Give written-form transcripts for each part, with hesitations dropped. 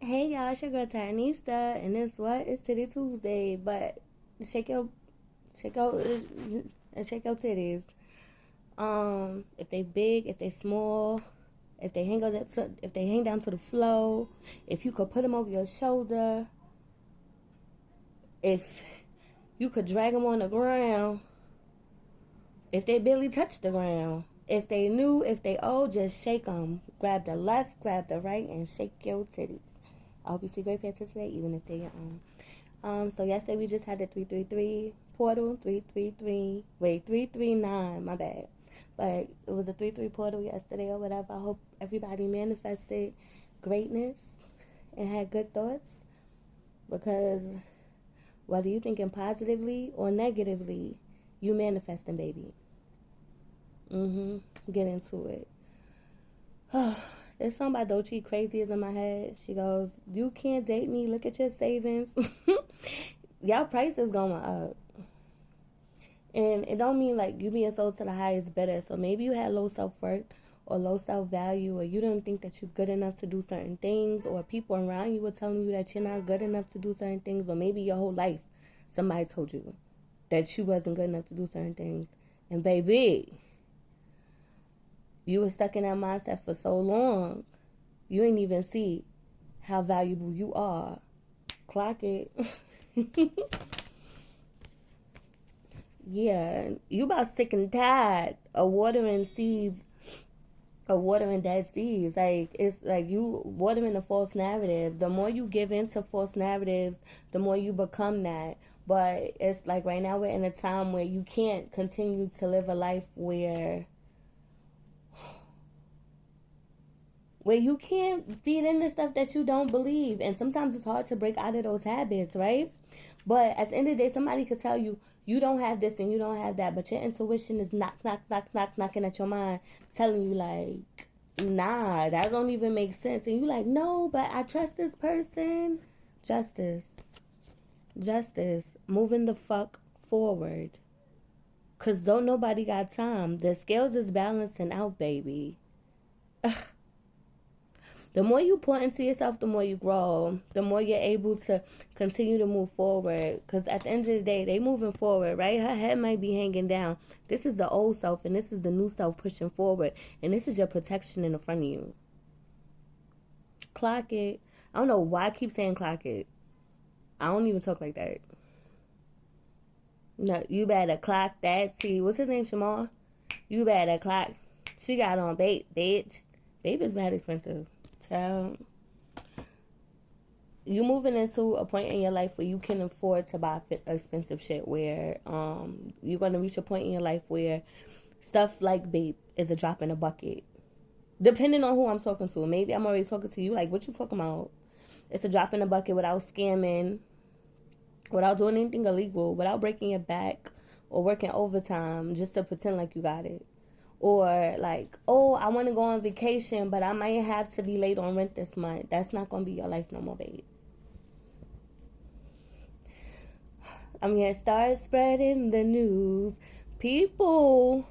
Hey y'all, it's your girl Taranista, and it's what? It's Titty Tuesday, but shake your, shake your, shake your titties. If they big, if they small, if they hang down to the floor, if you could put them over your shoulder, if you could drag them on the ground, if they barely touch the ground, if they new, if they old, just shake them. Grab the left, grab the right, and shake your titties. I hope you see great pictures today, even if they're your own. So yesterday we just had the 333 portal, 339, my bad. But it was a 3-3 portal yesterday or whatever. I hope everybody manifested greatness and had good thoughts. Because whether you're thinking positively or negatively, you manifesting, baby. Get into it. There's something by Dochi crazy is in my head. She goes, "You can't date me. Look at your savings." Y'all price is going up. And it don't mean like you being sold to the highest bidder. So maybe you had low self-worth or low self-value, or you didn't think that you're good enough to do certain things, or people around you were telling you that you're not good enough to do certain things, or maybe your whole life somebody told you that you wasn't good enough to do certain things. And baby, you were stuck in that mindset for so long, you ain't even see how valuable you are. Clock it. Yeah, you about sick and tired of watering seeds, of watering dead seeds. Like, it's like you watering a false narrative. The more you give into false narratives, the more you become that. But it's like right now we're in a time where you can't continue to live a life where you can't feed into stuff that you don't believe. And sometimes it's hard to break out of those habits, right? But at the end of the day, somebody could tell you, you don't have this and you don't have that. But your intuition is knock, knock, knock, knock, knocking at your mind, telling you like, nah, that don't even make sense. And you like, no, but I trust this person. Justice. Justice. Moving the fuck forward. Because don't nobody got time. The scales is balancing out, baby. The more you pour into yourself, the more you grow. The more you're able to continue to move forward. Because at the end of the day, they moving forward, right? Her head might be hanging down. This is the old self, and this is the new self pushing forward. And this is your protection in the front of you. Clock it. I don't know why I keep saying clock it. I don't even talk like that. No, you better clock that T. What's his name, Shamal? You better clock. She got on bait, bitch. Babe is mad expensive. So, you moving into a point in your life where you can afford to buy expensive shit, where you're going to reach a point in your life where stuff like babe is a drop in a bucket. Depending on who I'm talking to. Maybe I'm already talking to you, like, what you talking about? It's a drop in a bucket without scamming, without doing anything illegal, without breaking your back or working overtime just to pretend like you got it. Or like, oh, I want to go on vacation, but I might have to be late on rent this month. That's not going to be your life no more, babe. I'm going to start spreading the news. People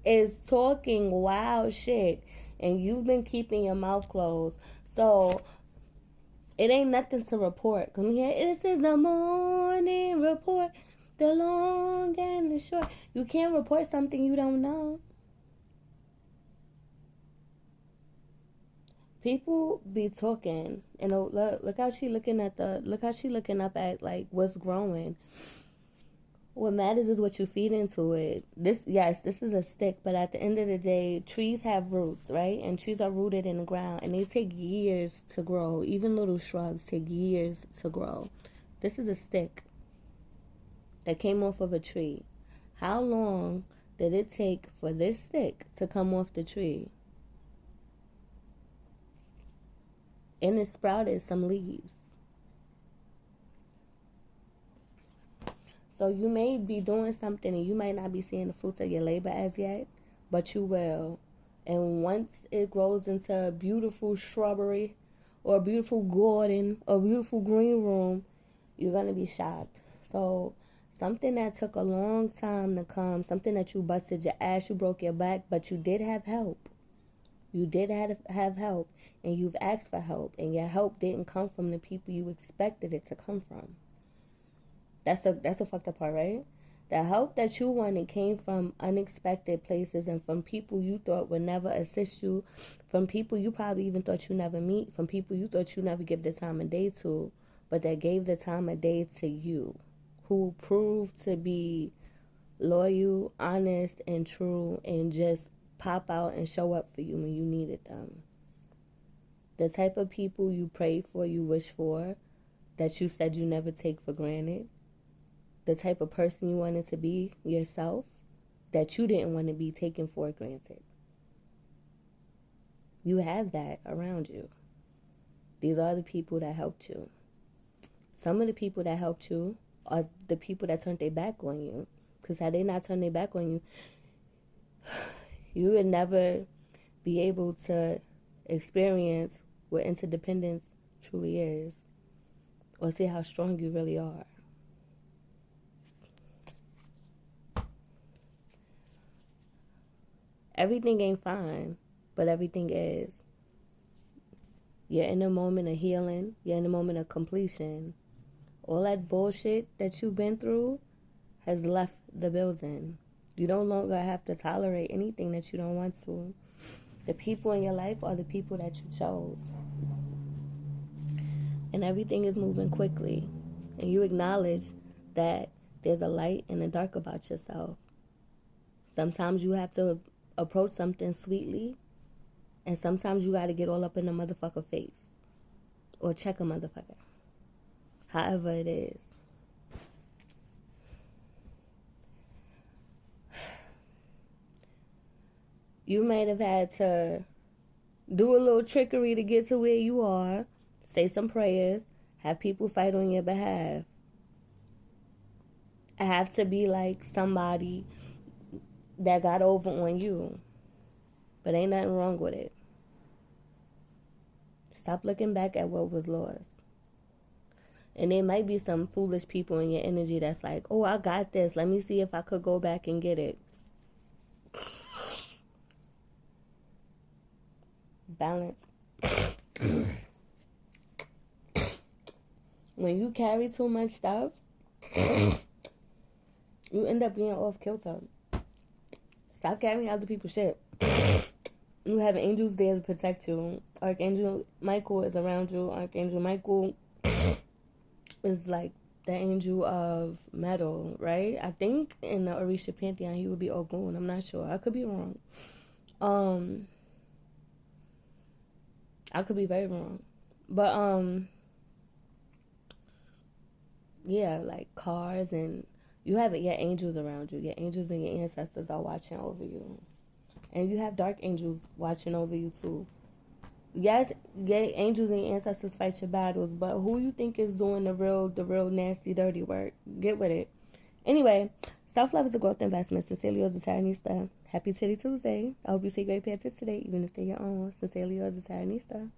is talking wild shit, and you've been keeping your mouth closed. So it ain't nothing to report. Come here. This is the morning report. The long and the short. You can't report something you don't know. People be talking, and look how she looking up at like what's growing. What matters is what you feed into it. This is a stick, but at the end of the day, trees have roots, right? And trees are rooted in the ground, and they take years to grow. Even little shrubs take years to grow. This is a stick that came off of a tree. How long did it take for this stick to come off the tree? And it sprouted some leaves. So you may be doing something and you might not be seeing the fruits of your labor as yet, but you will. And once it grows into a beautiful shrubbery or a beautiful garden or a beautiful green room, you're going to be shocked. So something that took a long time to come, something that you busted your ass, you broke your back, but you did have help. You did have help, and you've asked for help, and your help didn't come from the people you expected it to come from. That's the fucked up part, right? The help that you wanted came from unexpected places and from people you thought would never assist you, from people you probably even thought you never meet, from people you thought you never give the time of day to, but that gave the time of day to you, who proved to be loyal, honest, and true, and just pop out and show up for you when you needed them. The type of people you prayed for, you wish for, that you said you never take for granted. The type of person you wanted to be yourself, that you didn't want to be taken for granted. You have that around you. These are the people that helped you. Some of the people that helped you are the people that turned their back on you. Because had they not turned their back on you, you would never be able to experience what interdependence truly is, or see how strong you really are. Everything ain't fine, but everything is. You're in a moment of healing. You're in a moment of completion. All that bullshit that you've been through has left the building. You no longer have to tolerate anything that you don't want to. The people in your life are the people that you chose. And everything is moving quickly. And you acknowledge that there's a light and a dark about yourself. Sometimes you have to approach something sweetly, and sometimes you got to get all up in the motherfucker face or check a motherfucker. However it is. You might have had to do a little trickery to get to where you are, say some prayers, have people fight on your behalf. I have to be like somebody that got over on you. But ain't nothing wrong with it. Stop looking back at what was lost. And there might be some foolish people in your energy that's like, oh, I got this. Let me see if I could go back and get it. Balance. When you carry too much stuff, you end up being off kilter. Stop carrying other people's shit. You have angels there to protect you. Archangel Michael is around you. Archangel Michael is like the angel of metal, right? I think in the Orisha pantheon he would be Ogun. I'm not sure. I could be wrong. I could be very wrong. But yeah, like cars, and you have your angels around you. Your angels and your ancestors are watching over you. And you have dark angels watching over you too. Yes, angels and ancestors fight your battles, but who you think is doing the real nasty, dirty work? Get with it. Anyway, self-love is a growth investment. Sincerely yours, the Tyrannista. Happy Titty Tuesday. I hope you see great pictures today, even if they're your own. Sincerely yours, the Tyrannista.